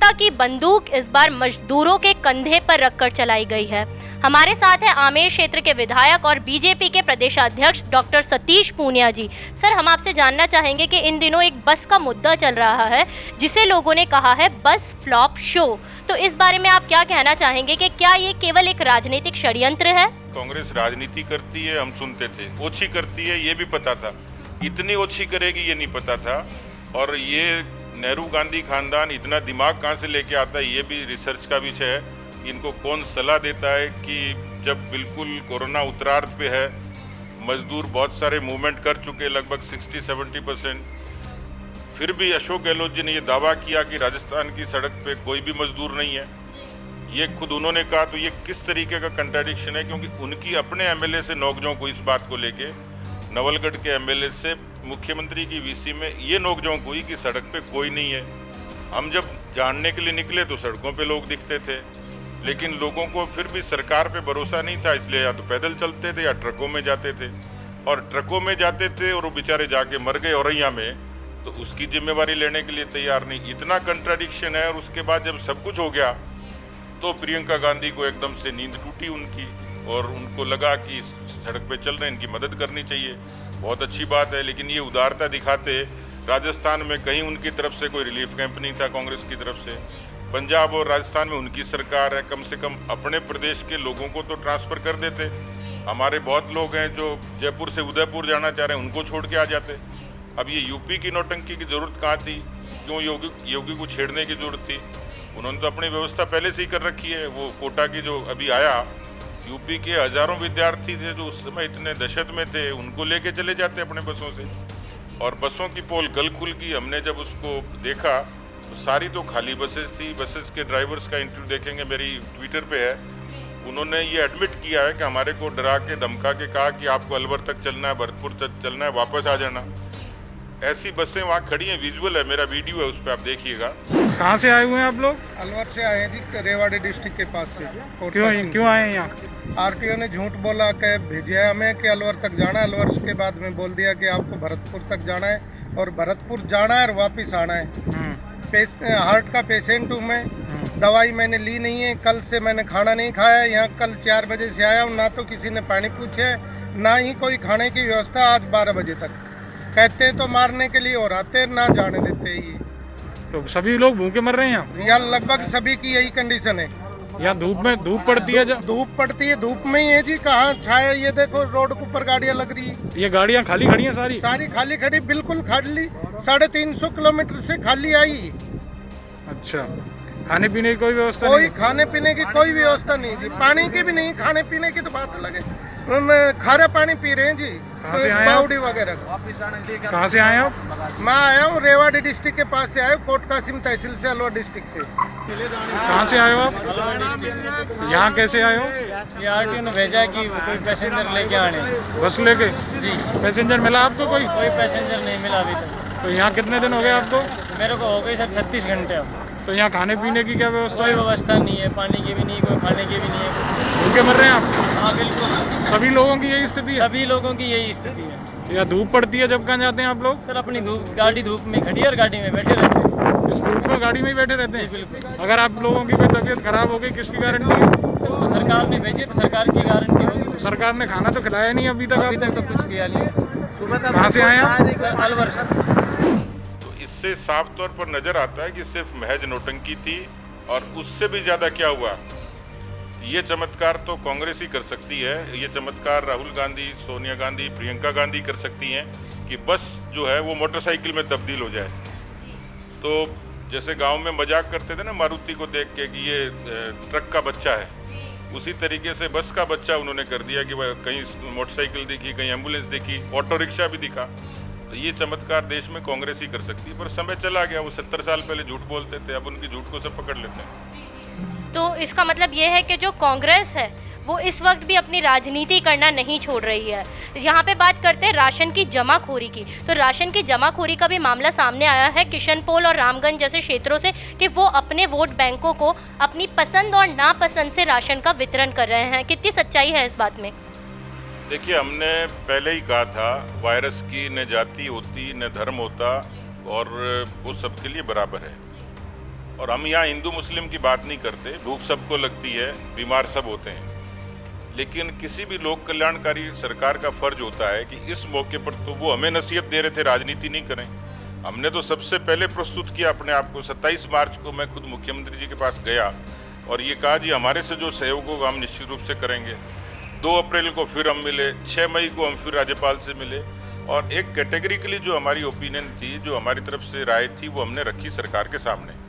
सत्ता की बंदूक इस बार मजदूरों के कंधे पर रखकर चलाई गई है। हमारे साथ है आमेर क्षेत्र के विधायक और बीजेपी के प्रदेशाध्यक्ष डॉक्टर सतीश पूनिया जी। सर, हम आपसे जानना चाहेंगे कि इन दिनों एक बस का मुद्दा चल रहा है जिसे लोगों ने कहा है बस फ्लॉप शो, तो इस बारे में आप क्या कहना चाहेंगे कि क्या ये केवल एक राजनीतिक षड्यंत्र है? कांग्रेस राजनीति करती है, हम सुनते थे, ओछी करती है ये भी पता था, इतनी ओछी करेगी ये नहीं पता था। और ये नेहरू गांधी खानदान इतना दिमाग कहाँ से लेके आता है ये भी रिसर्च का विषय है। इनको कौन सलाह देता है कि जब बिल्कुल कोरोना उत्तरार्ध पे है, मजदूर बहुत सारे मूवमेंट कर चुके, लगभग 60-70%, फिर भी अशोक गहलोत जी ने ये दावा किया कि राजस्थान की सड़क पे कोई भी मजदूर नहीं है। ये खुद उन्होंने कहा, तो ये किस तरीके का कंट्राडिक्शन है? क्योंकि उनकी अपने एमएलए से नोकझोंक हुई इस बात को लेके, नवलगढ़ के एमएलए से मुख्यमंत्री की वीसी में ये नोकझोंक हुई कि सड़क पे कोई नहीं है। हम जब जानने के लिए निकले तो सड़कों पे लोग दिखते थे, लेकिन लोगों को फिर भी सरकार पे भरोसा नहीं था, इसलिए या तो पैदल चलते थे या ट्रकों में जाते थे। और ट्रकों में जाते थे और वो बेचारे जाके मर गए औरैया में, तो उसकी जिम्मेवारी लेने के लिए तैयार नहीं। इतना कंट्राडिक्शन है। और उसके बाद जब सब कुछ हो गया तो प्रियंका गांधी को एकदम से नींद टूटी उनकी, और उनको लगा कि सड़क पे चल रहे हैं, इनकी मदद करनी चाहिए। बहुत अच्छी बात है, लेकिन ये उदारता दिखाते राजस्थान में कहीं उनकी तरफ से कोई रिलीफ कैंप नहीं था कांग्रेस की तरफ से। पंजाब और राजस्थान में उनकी सरकार है, कम से कम अपने प्रदेश के लोगों को तो ट्रांसफ़र कर देते। हमारे बहुत लोग हैं जो जयपुर से उदयपुर जाना चाह रहे हैं, उनको छोड़ के आ जाते। अब ये यूपी की नौटंकी की ज़रूरत कहाँ थी? क्यों योगी को छेड़ने की ज़रूरत थी? उन्होंने तो अपनी व्यवस्था पहले से ही कर रखी है। वो कोटा की जो अभी आया, यूपी के हज़ारों विद्यार्थी थे जो उस समय इतने दहशत में थे, उनको लेके चले जाते अपने बसों से। और बसों की पोल कल खुल गई, हमने जब उसको देखा तो सारी तो खाली बसेस थी। बसेस के ड्राइवर्स का इंटरव्यू देखेंगे, मेरी ट्विटर पे है। उन्होंने ये एडमिट किया है कि हमारे को डरा के धमका के कहा कि आपको अलवर तक चलना है, भरतपुर तक चलना है, वापस आ जाना। ऐसी बसें वहाँ खड़ी हैं, विजुअल है, मेरा वीडियो है, उस पर आप देखिएगा। कहाँ से आए हुए हैं आप लोग? अलवर से आए हैं जी, रेवाड़ी डिस्ट्रिक्ट के पास से। क्यों आए हैं यहाँ? आरटीओ ने झूठ बोला के भेजा हमें कि अलवर तक जाना है। अलवर के बाद में बोल दिया कि आपको भरतपुर तक जाना है और भरतपुर जाना है और वापस आना है। हार्ट का पेशेंट हूँ मैं, दवाई मैंने ली नहीं है। कल से मैंने खाना नहीं खाया। यहाँ कल 4 बजे से आया हूँ, ना तो किसी ने पानी पूछे, ना ही कोई खाने की व्यवस्था। आज 12 बजे तक कहते तो मारने के लिए और आते ना जाने देते ही। तो सभी लोग भूखे मर रहे हैं यहाँ? यहाँ लगभग सभी की यही कंडीशन है। यहाँ धूप पड़ती है जब? धूप पड़ती है, धूप में ही है जी। कहाँ छाया? ये देखो रोड के ऊपर गाड़ियाँ लग रही है। ये गाड़ियाँ खाली खड़ी हैं सारी खाली खड़ी, बिल्कुल खाली। 350 किलोमीटर से खाली आई। अच्छा, खाने पीने की कोई व्यवस्था कोई नहीं? खाने पीने की कोई व्यवस्था नहीं जी, पानी की भी नहीं। खाने पीने की तो बात अलग है, खारा पानी पी रहे हैं जी, बावड़ी वगैरह। कहाँ से आए आप? मैं आया हूँ रेवाड़ी डिस्ट्रिक्ट के पास से, आया कोट कासिम तहसील से, अलवर डिस्ट्रिक्ट से। कहाँ से आए हो आप? यहाँ कैसे आए हो? आरटीओ ने भेजा कि कोई पैसेंजर लेके आने। बस लेके? जी। पैसेंजर मिला आपको कोई? कोई पैसेंजर नहीं मिला अभी तक। तो यहाँ कितने दिन हो गए आपको? मेरे को हो गई सर 36 घंटे अब। तो यहाँ खाने पीने की क्या व्यवस्था कोई है? व्यवस्था नहीं है, पानी की भी नहीं, कोई खाने की भी नहीं है। भूखे मर रहे हैं आप? हाँ बिल्कुल, सभी लोगों की यही स्थिति है? सभी लोगों की यही स्थिति है। या धूप पड़ती है जब कहाँ जाते हैं आप लोग? सर अपनी गाड़ी धूप में खड़ी है और गाड़ी में बैठे रहते हैं। इस धूप में गाड़ी में ही बैठे रहते हैं? बिल्कुल। अगर आप लोगों की कोई तबीयत खराब हो गई, किसकी गारंटी है? तो सरकार ने भेजी तो सरकार की गारंटी होगी। सरकार ने खाना तो खिलाया नहीं अभी तक? अभी तक तो कुछ किया नहीं। कहाँ से आए आप? सर अलवर से। तो इससे साफ तौर पर नजर आता है कि सिर्फ महज नौटंकी थी। और उससे भी ज़्यादा क्या हुआ, ये चमत्कार तो कांग्रेस ही कर सकती है। ये चमत्कार राहुल गांधी, सोनिया गांधी, प्रियंका गांधी कर सकती हैं कि बस जो है वो मोटरसाइकिल में तब्दील हो जाए। तो जैसे गांव में मजाक करते थे ना मारुति को देख के कि ये ट्रक का बच्चा है, उसी तरीके से बस का बच्चा उन्होंने कर दिया कि वह कहीं मोटरसाइकिल दिखी, कहीं एम्बुलेंस दिखी, ऑटो रिक्शा भी दिखा। तो ये चमत्कार देश में कांग्रेस ही कर सकती है। पर समय चला गया, वो 70 साल पहले झूठ बोलते थे, अब उनकी झूठ को सब पकड़ लेते हैं। तो इसका मतलब ये है कि जो कांग्रेस है वो इस वक्त भी अपनी राजनीति करना नहीं छोड़ रही है। यहाँ पे बात करते हैं राशन की जमाखोरी की। तो राशन की जमाखोरी का भी मामला सामने आया है किशनपोल और रामगंज जैसे क्षेत्रों से कि वो अपने वोट बैंकों को अपनी पसंद और नापसंद से राशन का वितरण कर रहे हैं। कितनी सच्चाई है इस बात में? देखिए, हमने पहले ही कहा था वायरस की न जाति होती न धर्म होता, और वो सबके लिए बराबर है। और हम यहाँ हिंदू मुस्लिम की बात नहीं करते, भूख सबको लगती है, बीमार सब होते हैं, लेकिन किसी भी लोक कल्याणकारी सरकार का फर्ज होता है कि इस मौके पर तो वो हमें नसीहत दे रहे थे राजनीति नहीं करें। हमने तो सबसे पहले प्रस्तुत किया अपने आप को। 27 मार्च को मैं खुद मुख्यमंत्री जी के पास गया और ये कहा जी हमारे से जो सहयोग होगा हम निश्चित रूप से करेंगे। 2 अप्रैल को फिर हम मिले, 6 मई को हम फिर राज्यपाल से मिले और एक कैटेगरिकली जो हमारी ओपिनियन थी, जो हमारी तरफ से राय थी, वो हमने रखी सरकार के सामने।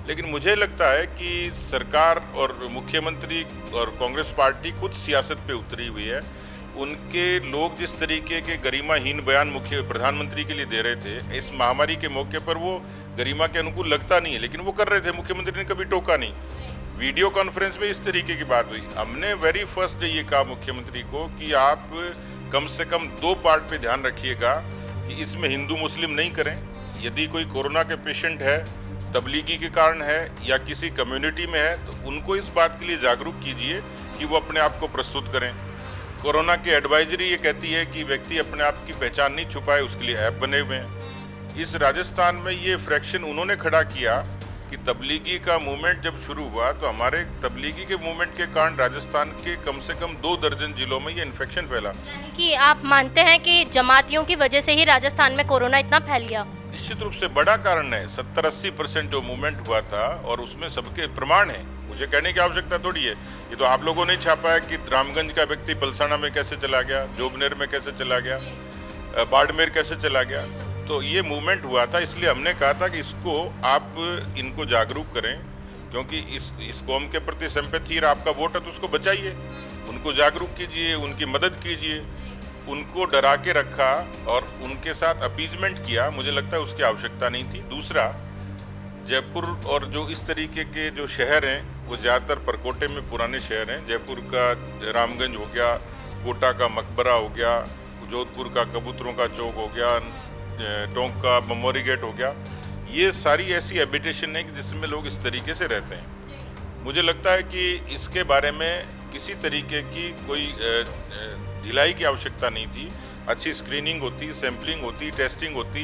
लेकिन मुझे लगता है कि सरकार और मुख्यमंत्री और कांग्रेस पार्टी खुद सियासत पे उतरी हुई है। उनके लोग जिस तरीके के गरिमाहीन बयान मुख्य प्रधानमंत्री के लिए दे रहे थे इस महामारी के मौके पर, वो गरिमा के अनुकूल लगता नहीं है, लेकिन वो कर रहे थे। मुख्यमंत्री ने कभी टोका नहीं। वीडियो कॉन्फ्रेंस में इस तरीके की बात हुई। हमने वेरी फर्स्ट डे ये कहा मुख्यमंत्री को कि आप कम से कम 2 पार्ट पे ध्यान रखिएगा कि इसमें हिंदू मुस्लिम नहीं करें। यदि कोई कोरोना के पेशेंट है, तबलीगी के कारण है या किसी कम्युनिटी में है, तो उनको इस बात के लिए जागरूक कीजिए कि वो अपने आप को प्रस्तुत करें। कोरोना की एडवाइजरी ये कहती है कि व्यक्ति अपने आप की पहचान नहीं छुपाए, उसके लिए ऐप बने हुए हैं। इस राजस्थान में ये फ्रैक्शन उन्होंने खड़ा किया कि तबलीगी का मूवमेंट जब शुरू हुआ तो हमारे तबलीगी के मूवमेंट के कारण राजस्थान के कम से कम 2 दर्जन जिलों में ये इन्फेक्शन फैला। यानी कि आप मानते हैं कि जमातियों की वजह से ही राजस्थान में कोरोना इतना फैल गया? निश्चित रूप से बड़ा कारण है। 70-80% जो मूवमेंट हुआ था और उसमें सबके प्रमाण है, मुझे कहने की आवश्यकता थोड़ी है। ये तो आप लोगों ने छापा है कि रामगंज का व्यक्ति पलसाना में कैसे चला गया, जोबनेर में कैसे चला गया, बाड़मेर कैसे चला गया। तो ये मूवमेंट हुआ था, इसलिए हमने कहा था कि इसको आप इनको जागरूक करें, क्योंकि इस कौम के प्रति सिंपैथी और आपका वोट है तो उसको बचाइए, उनको जागरूक कीजिए, उनकी मदद कीजिए। उनको डरा के रखा और उनके साथ अपीजमेंट किया, मुझे लगता है उसकी आवश्यकता नहीं थी। दूसरा, जयपुर और जो इस तरीके के जो शहर हैं वो ज़्यादातर परकोटे में पुराने शहर हैं। जयपुर का रामगंज हो गया, कोटा का मकबरा हो गया, जोधपुर का कबूतरों का चौक हो गया, टोंक का मेमोरी गेट हो गया। ये सारी ऐसी हैबिटेशन है कि जिसमें लोग इस तरीके से रहते हैं। मुझे लगता है कि इसके बारे में किसी तरीके की कोई ढिलाई की आवश्यकता नहीं थी। अच्छी स्क्रीनिंग होती, सैम्पलिंग होती, टेस्टिंग होती,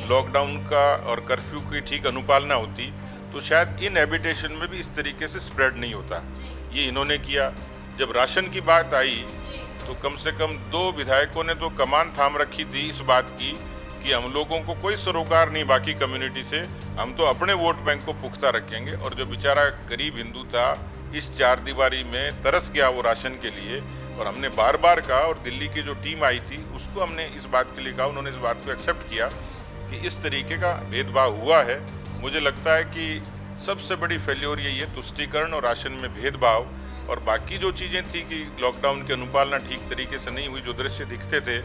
लॉकडाउन का और कर्फ्यू की ठीक अनुपालना होती, तो शायद इन हैबिटेशन में भी इस तरीके से स्प्रेड नहीं होता। ये इन्होंने किया। जब राशन की बात आई तो कम से कम 2 विधायकों ने तो कमान थाम रखी थी इस बात की कि हम लोगों को कोई सरोकार नहीं बाकी कम्युनिटी से, हम तो अपने वोट बैंक को पुख्ता रखेंगे। और जो बेचारा गरीब हिंदू था इस 4 दीवारी में तरस गया वो राशन के लिए, और हमने बार बार कहा, और दिल्ली की जो टीम आई थी उसको हमने इस बात के लिए कहा, उन्होंने इस बात को एक्सेप्ट किया कि इस तरीके का भेदभाव हुआ है। मुझे लगता है कि सबसे बड़ी फेल्योर यही है, तुष्टीकरण और राशन में भेदभाव। और बाकी जो चीज़ें थी कि लॉकडाउन की अनुपालना ठीक तरीके से नहीं हुई, जो दृश्य दिखते थे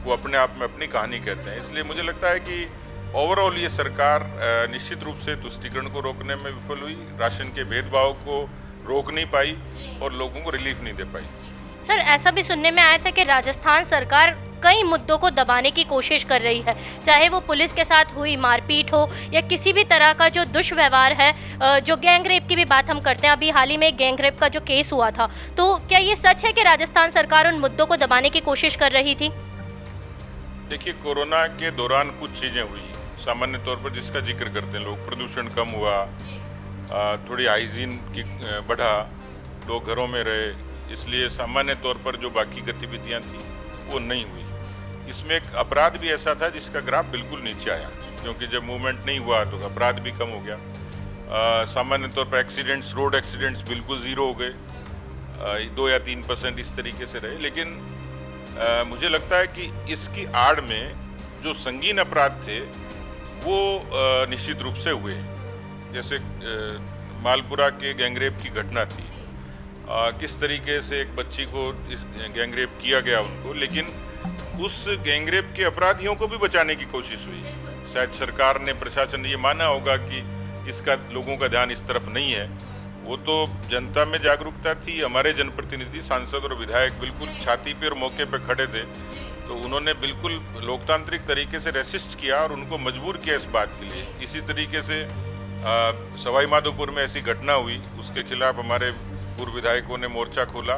वो अपने आप में अपनी कहानी कहते हैं। इसलिए मुझे लगता है कि ओवरऑल ये सरकार निश्चित रूप से तुष्टीकरण को रोकने में विफल हुई, राशन के भेदभाव को रोक नहीं पाई और लोगों को रिलीफ नहीं दे पाई। सर, ऐसा भी सुनने में आया था कि राजस्थान सरकार कई मुद्दों को दबाने की कोशिश कर रही है, चाहे वो पुलिस के साथ हुई मारपीट हो या किसी भी तरह का जो दुष्व्यवहार है, जो गैंग रेप की भी बात हम करते हैं। अभी हाल ही में गैंग रेप का जो केस हुआ था, तो क्या ये सच है कि राजस्थान सरकार उन मुद्दों को दबाने की कोशिश कर रही थी? देखिए, कोरोना के दौरान कुछ चीज़ें हुई सामान्य तौर पर जिसका जिक्र करते हैं लोग। प्रदूषण कम हुआ, थोड़ी हाइजीन की बढ़ा, लोग घरों में रहे, इसलिए सामान्य तौर पर जो बाकी गतिविधियां थी वो नहीं हुई। इसमें एक अपराध भी ऐसा था जिसका ग्राफ बिल्कुल नीचे आया, क्योंकि जब मूवमेंट नहीं हुआ तो अपराध भी कम हो गया। सामान्य तौर पर एक्सीडेंट्स, रोड एक्सीडेंट्स बिल्कुल ज़ीरो हो गए, 2 या 3% इस तरीके से रहे। लेकिन मुझे लगता है कि इसकी आड़ में जो संगीन अपराध थे वो निश्चित रूप से हुए। जैसे मालपुरा के गैंगरेप की घटना थी, किस तरीके से एक बच्ची को इस गैंगरेप किया गया उनको, लेकिन उस गैंगरेप के अपराधियों को भी बचाने की कोशिश हुई। शायद सरकार ने, प्रशासन ने ये माना होगा कि इसका लोगों का ध्यान इस तरफ नहीं है। वो तो जनता में जागरूकता थी। हमारे जनप्रतिनिधि, सांसद और विधायक बिल्कुल छाती पे और मौके पे खड़े थे, तो उन्होंने बिल्कुल लोकतांत्रिक तरीके से रेसिस्ट किया और उनको मजबूर किया इस बात के लिए। इसी तरीके से सवाई माधोपुर में ऐसी घटना हुई, उसके खिलाफ हमारे पूर्व विधायकों ने मोर्चा खोला।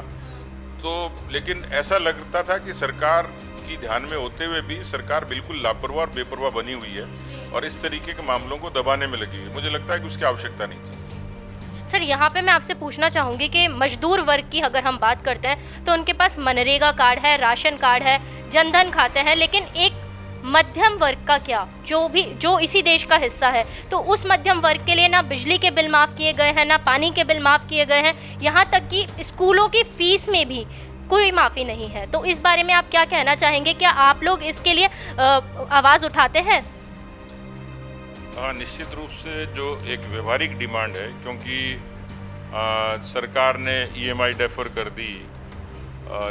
तो लेकिन ऐसा लगता था कि सरकार की ध्यान में होते हुए भी सरकार बिल्कुल लापरवाह और बेपरवाह बनी हुई है। और इस तरीके के मामलों को दबाने में लगी हुई। मुझे लगता है कि उसकी आवश्यकता नहीं थी। सर यहाँ पे मैं आपसे पूछना चाहूँगी कि मजदूर वर्ग की अगर हम बात करते हैं तो उनके पास मनरेगा कार्ड है, राशन कार्ड है, जनधन खाते हैं, लेकिन एक मध्यम वर्ग का क्या, जो इसी देश का हिस्सा है, तो उस मध्यम वर्ग के लिए ना बिजली के बिल माफ़ किए गए हैं, ना पानी के बिल माफ़ किए गए हैं, यहाँ तक कि स्कूलों की फ़ीस में भी कोई माफ़ी नहीं है। तो इस बारे में आप क्या कहना चाहेंगे? क्या आप लोग इसके लिए आवाज़ उठाते हैं? हाँ, निश्चित रूप से जो एक व्यवहारिक डिमांड है, क्योंकि सरकार ने EMI डेफर कर दी,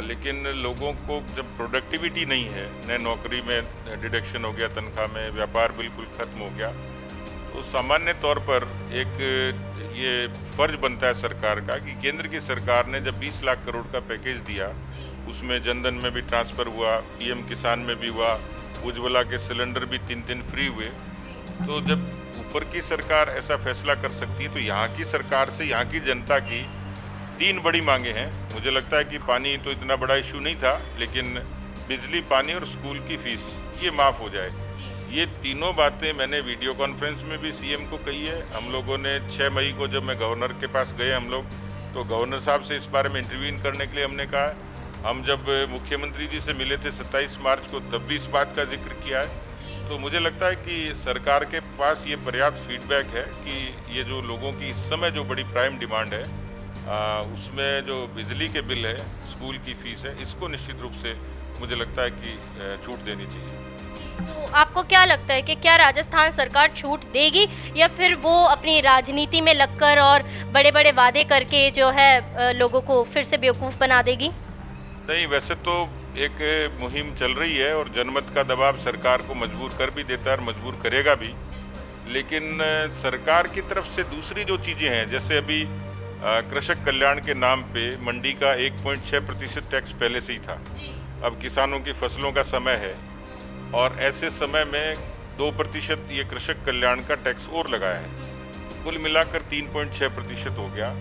लेकिन लोगों को जब प्रोडक्टिविटी नहीं है, न नौकरी में डिडक्शन हो गया, तनख्वाह में, व्यापार बिल्कुल ख़त्म हो गया, तो सामान्य तौर पर एक ये फ़र्ज बनता है सरकार का कि केंद्र की सरकार ने जब 20 लाख करोड़ का पैकेज दिया, उसमें जनधन में भी ट्रांसफ़र हुआ, PM किसान में भी हुआ, उज्ज्वला के सिलेंडर भी 3 फ्री हुए। तो जब ऊपर की सरकार ऐसा फैसला कर सकती है, तो यहाँ की सरकार से यहाँ की जनता की 3 बड़ी मांगे हैं। मुझे लगता है कि पानी तो इतना बड़ा इशू नहीं था, लेकिन बिजली, पानी और स्कूल की फ़ीस ये माफ़ हो जाए। ये तीनों बातें मैंने वीडियो कॉन्फ्रेंस में भी CM को कही है। हम लोगों ने 6 मई को जब मैं गवर्नर के पास गए हम लोग, तो गवर्नर साहब से इस बारे में इंटरव्यून करने के लिए हमने कहा। हम जब मुख्यमंत्री जी से मिले थे 27 मार्च को, तब भी इस बात का जिक्र किया है। तो मुझे लगता है कि सरकार के पास ये पर्याप्त फीडबैक है कि ये जो लोगों की इस समय जो बड़ी प्राइम डिमांड है, उसमें जो बिजली के बिल है, स्कूल की फ़ीस है, इसको निश्चित रूप से मुझे लगता है कि छूट देनी चाहिए। तो आपको क्या लगता है कि क्या राजस्थान सरकार छूट देगी, या फिर वो अपनी राजनीति में लगकर और बड़े बड़े वादे करके जो है लोगों को फिर से बेवकूफ़ बना देगी? नहीं, वैसे तो एक मुहिम चल रही है और जनमत का दबाव सरकार को मजबूर कर भी देता है और मजबूर करेगा भी, लेकिन सरकार की तरफ से दूसरी जो चीज़ें हैं, जैसे अभी कृषक कल्याण के नाम पे मंडी का 1.6% टैक्स पहले से ही था। अब किसानों की फसलों का समय है और ऐसे समय में 2% ये कृषक कल्याण का टैक्स और लगाया है, कुल मिलाकर 3.6% हो गया।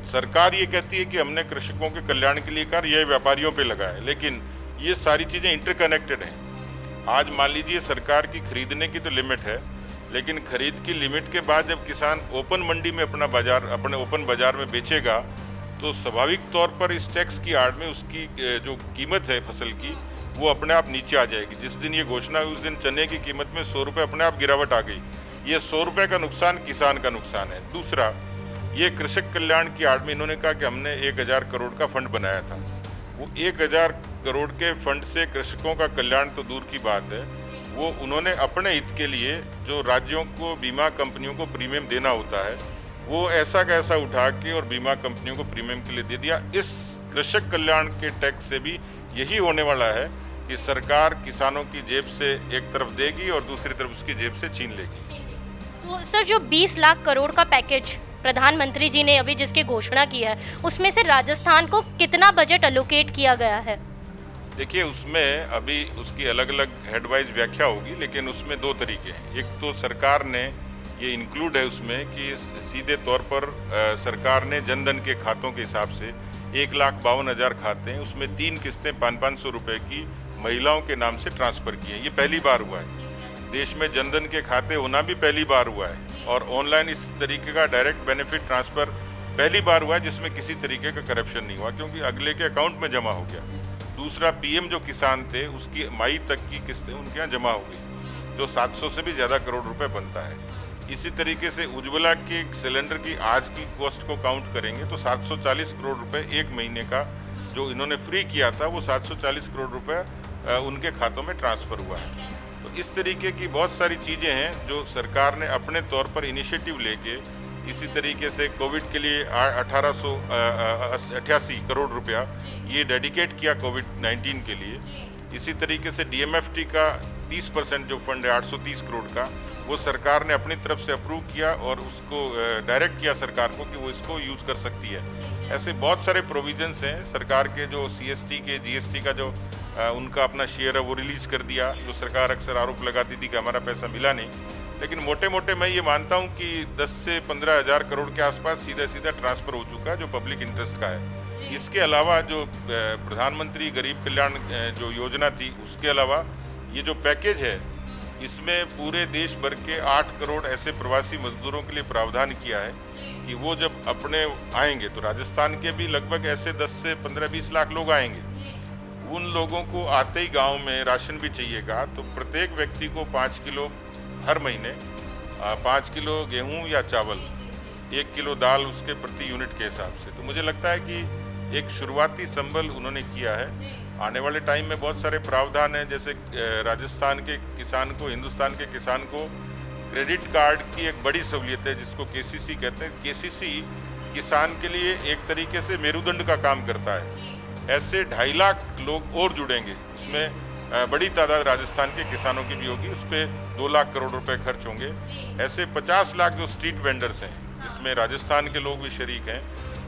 सरकार ये कहती है कि हमने कृषकों के कल्याण के लिए कर, यह व्यापारियों पे लगा है, लेकिन ये सारी चीज़ें इंटरकनेक्टेड हैं। आज मान लीजिए सरकार की खरीदने की तो लिमिट है, लेकिन खरीद की लिमिट के बाद जब किसान ओपन मंडी में अपने ओपन बाजार में बेचेगा, तो स्वाभाविक तौर पर इस टैक्स की आड़ में उसकी जो कीमत है फसल की, वो अपने आप नीचे आ जाएगी। जिस दिन ये घोषणा हुई उस दिन चने की कीमत में 100 रुपये अपने आप गिरावट आ गई। ये 100 रुपये का नुकसान किसान का नुकसान है। दूसरा, ये कृषक कल्याण की आड़ में इन्होंने कहा कि हमने 1000 करोड़ का फंड बनाया था। वो 1000 करोड़ के फंड से कृषकों का कल्याण तो दूर की बात है, वो उन्होंने अपने हित के लिए जो राज्यों को बीमा कंपनियों को प्रीमियम देना होता है, वो ऐसा कैसा उठा के और बीमा कंपनियों को प्रीमियम के लिए दे दिया। इस कृषक कल्याण के टैक्स से भी यही होने वाला है कि सरकार किसानों की जेब से एक तरफ देगी और दूसरी तरफ उसकी जेब से छीन लेगी। तो सर, जो 20 लाख करोड़ का पैकेज प्रधानमंत्री जी ने अभी जिसकी घोषणा की है, उसमें से राजस्थान को कितना बजट एलोकेट किया गया है? देखिए, उसमें अभी उसकी अलग अलग हेडवाइज व्याख्या होगी, लेकिन उसमें 2 तरीके हैं। एक तो सरकार ने ये इंक्लूड है उसमें कि सीधे तौर पर सरकार ने जनधन के खातों के हिसाब से 1,52,000 खाते हैं, उसमें 3 किस्तें 500-500 रुपये की महिलाओं के नाम से ट्रांसफ़र की हैं। ये पहली बार हुआ है देश में, जनधन के खाते होना भी पहली बार हुआ है, और ऑनलाइन इस तरीके का डायरेक्ट बेनिफिट ट्रांसफ़र पहली बार हुआ है जिसमें किसी तरीके का करप्शन नहीं हुआ, क्योंकि अगले के अकाउंट में जमा हो गया। दूसरा, PM जो किसान थे उसकी मई तक की किस्तें उनके यहाँ जमा हो गई, जो 700 से भी ज़्यादा करोड़ रुपए बनता है। इसी तरीके से उज्ज्वला के सिलेंडर की आज की कॉस्ट को काउंट करेंगे तो 740 करोड़ रुपए एक महीने का जो इन्होंने फ्री किया था, वो 740 करोड़ रुपए उनके खातों में ट्रांसफ़र हुआ है। तो इस तरीके की बहुत सारी चीज़ें हैं जो सरकार ने अपने तौर पर इनिशिएटिव लेके, इसी तरीके से कोविड के लिए 1888 करोड़ रुपया ये डेडिकेट किया कोविड-19 के लिए। इसी तरीके से DMFT का 30% जो फंड है 830 करोड़ का, वो सरकार ने अपनी तरफ से अप्रूव किया और उसको डायरेक्ट किया सरकार को कि वो इसको यूज़ कर सकती है। ऐसे बहुत सारे प्रोविजंस हैं सरकार के, जो CST के GST का जो उनका अपना शेयर है वो रिलीज़ कर दिया, जो सरकार अक्सर आरोप लगाती थी कि हमारा पैसा मिला नहीं। लेकिन मोटे मोटे मैं ये मानता हूँ कि 10 से 15 हज़ार करोड़ के आसपास सीधा सीधा ट्रांसफ़र हो चुका है जो पब्लिक इंटरेस्ट का है। इसके अलावा जो प्रधानमंत्री गरीब कल्याण जो योजना थी, उसके अलावा ये जो पैकेज है इसमें पूरे देश भर के 8 करोड़ ऐसे प्रवासी मजदूरों के लिए प्रावधान किया है कि वो जब अपने आएंगे तो राजस्थान के भी लगभग ऐसे 10 से 15-20 लाख लोग आएंगे। उन लोगों को आते ही गांव में राशन भी चाहिएगा, तो प्रत्येक व्यक्ति को 5 किलो हर महीने 5 किलो गेहूं या चावल, 1 किलो दाल उसके प्रति यूनिट के हिसाब से। तो मुझे लगता है कि एक शुरुआती संबल उन्होंने किया है। आने वाले टाइम में बहुत सारे प्रावधान हैं, जैसे राजस्थान के किसान को, हिंदुस्तान के किसान को क्रेडिट कार्ड की एक बड़ी सहूलियत है जिसको केसीसी कहते हैं। केसीसी किसान के लिए एक तरीके से मेरुदंड का काम करता है। ऐसे 2.5 लाख लोग और जुड़ेंगे, इसमें बड़ी तादाद राजस्थान के किसानों की भी होगी, उस पर 2 लाख करोड़ रुपए खर्च होंगे। ऐसे 50 लाख जो स्ट्रीट वेंडर्स हैं, जिसमें राजस्थान के लोग भी शरीक हैं,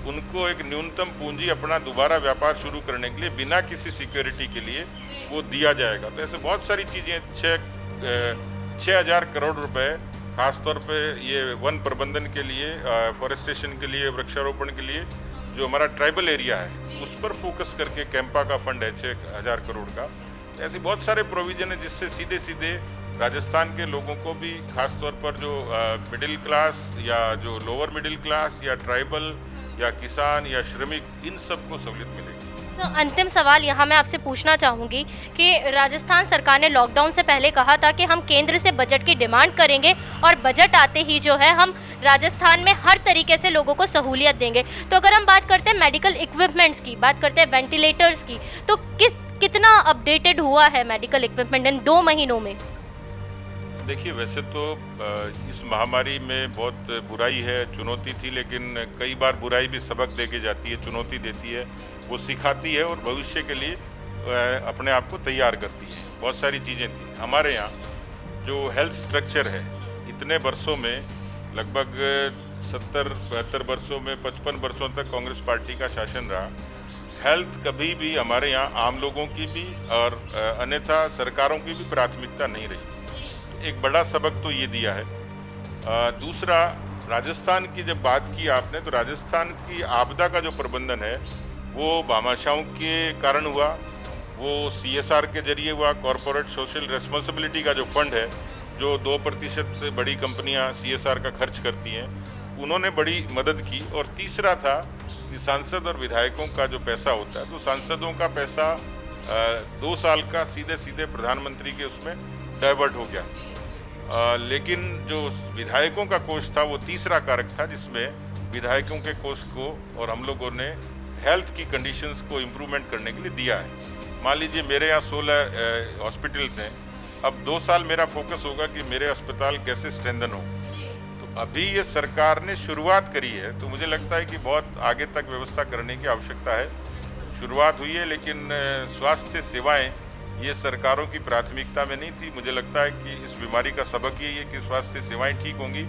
उनको एक न्यूनतम पूंजी अपना दोबारा व्यापार शुरू करने के लिए बिना किसी सिक्योरिटी के लिए वो दिया जाएगा। तो ऐसे बहुत सारी चीज़ें 6,000 करोड़ रुपए खासतौर पे ये वन प्रबंधन के लिए, फॉरेस्टेशन के लिए, वृक्षारोपण के लिए जो हमारा ट्राइबल एरिया है उस पर फोकस करके कैंपा का फंड है 6,000 करोड़ का। ऐसे बहुत सारे प्रोविजन है जिससे सीधे सीधे राजस्थान के लोगों को भी, खासतौर पर जो मिडिल क्लास या जो लोअर मिडिल क्लास या ट्राइबल या किसान या श्रमिक, इन सबको सहूलियत मिलेगी। अंतिम सवाल यहाँ मैं आपसे पूछना चाहूँगी कि राजस्थान सरकार ने लॉकडाउन से पहले कहा था कि हम केंद्र से बजट की डिमांड करेंगे और बजट आते ही जो है हम राजस्थान में हर तरीके से लोगों को सहूलियत देंगे। तो अगर हम बात करते हैं मेडिकल इक्विपमेंट्स की, बात करते हैं वेंटिलेटर्स की, तो कितना अपडेटेड हुआ है मेडिकल इक्विपमेंट इन 2 महीनों में? देखिए, वैसे तो इस महामारी में बहुत बुराई है, चुनौती थी, लेकिन कई बार बुराई भी सबक दे के जाती है, चुनौती देती है, वो सिखाती है और भविष्य के लिए अपने आप को तैयार करती है। बहुत सारी चीज़ें थी हमारे यहाँ। जो हेल्थ स्ट्रक्चर है, इतने वर्षों में लगभग 70-72 वर्षों में 55 वर्षों तक कांग्रेस पार्टी का शासन रहा। हेल्थ कभी भी हमारे यहाँ आम लोगों की भी और अन्यथा सरकारों की भी प्राथमिकता नहीं रही। एक बड़ा सबक तो ये दिया है। दूसरा, राजस्थान की जब बात की आपने, तो राजस्थान की आपदा का जो प्रबंधन है वो भामाशाहों के कारण हुआ, वो CSR के जरिए हुआ, कॉरपोरेट सोशल रेस्पॉन्सिबिलिटी का जो फंड है, जो 2% बड़ी कंपनियां CSR का खर्च करती हैं, उन्होंने बड़ी मदद की। और तीसरा था कि सांसद और विधायकों का जो पैसा होता है, तो सांसदों का पैसा 2 साल का सीधे सीधे प्रधानमंत्री के उसमें डाइवर्ट हो गया। लेकिन जो विधायकों का कोष था वो तीसरा कारक था जिसमें विधायकों के कोष को और हम लोगों ने हेल्थ की कंडीशंस को इम्प्रूवमेंट करने के लिए दिया है। मान लीजिए मेरे यहाँ 16 हॉस्पिटल्स हैं, अब 2 साल मेरा फोकस होगा कि मेरे अस्पताल कैसे स्ट्रेंथन हो। तो अभी ये सरकार ने शुरुआत करी है, तो मुझे लगता है कि बहुत आगे तक व्यवस्था करने की आवश्यकता है। शुरुआत हुई है, लेकिन स्वास्थ्य सेवाएं ये सरकारों की प्राथमिकता में नहीं थी। मुझे लगता है कि इस बीमारी का सबक यही है कि स्वास्थ्य सेवाएं ठीक होंगी।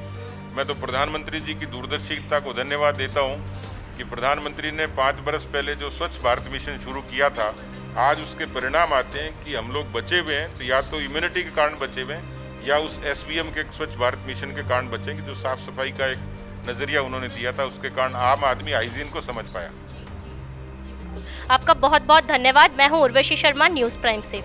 मैं तो प्रधानमंत्री जी की दूरदर्शिता को धन्यवाद देता हूं कि प्रधानमंत्री ने 5 बरस पहले जो स्वच्छ भारत मिशन शुरू किया था, आज उसके परिणाम आते हैं कि हम लोग बचे हुए हैं। तो या तो इम्यूनिटी के कारण बचे हुए हैं या उस SBM के स्वच्छ भारत मिशन के कारण बचे, कि जो साफ सफाई का एक नज़रिया उन्होंने दिया था, उसके कारण आम आदमी हाइजीन को समझ पाया। आपका बहुत बहुत धन्यवाद। मैं हूं उर्वशी शर्मा, न्यूज़ प्राइम से।